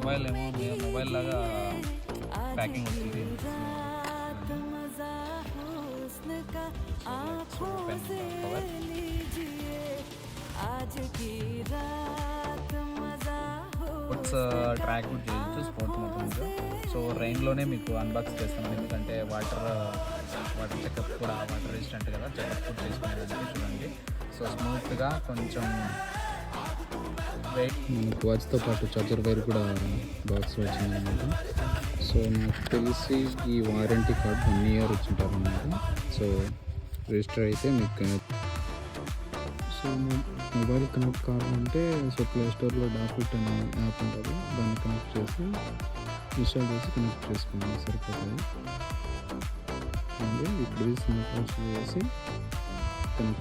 Mobile ఏమో mobile లాగా packing వచ్చింది. స్పోర్ట్స్ ట్రాక్ కూడా చేయొచ్చు, స్పోర్ట్స్ మొత్తం. సో రైన్లోనే మీకు అన్బాక్స్ చేస్తున్నాను, ఎందుకంటే వాటర్ చెకప్ కూడా, వాటర్ రెసిస్టెంట్ కదా, చెకప్ కూడా చేసుకునేదానికి. చూడండి, సో స్మూత్గా కొంచెం మనకు వాచ్తో పాటు చార్జర్ వైర్ కూడా బాక్స్లో వచ్చింది అనమాట. సో నాకు తెలిసి ఈ వారంటీ కార్డ్ 1 year వచ్చింటారు అన్నమాట. సో రిజిస్టర్ అయితే మీకు సో మొబైల్ కనెక్ట్ కావాలంటే సో ప్లే స్టోర్లో డాక్యుట్ అనే యాప్ ఉంటుంది, దాన్ని కనెక్ట్ చేసి ఇన్స్టాల్ చేసి కనెక్ట్ చేసుకున్నాను, సరిపోతుంది. అండి ఇప్పుడు స్మార్ట్ వాచ్ చేసి కనెక్ట్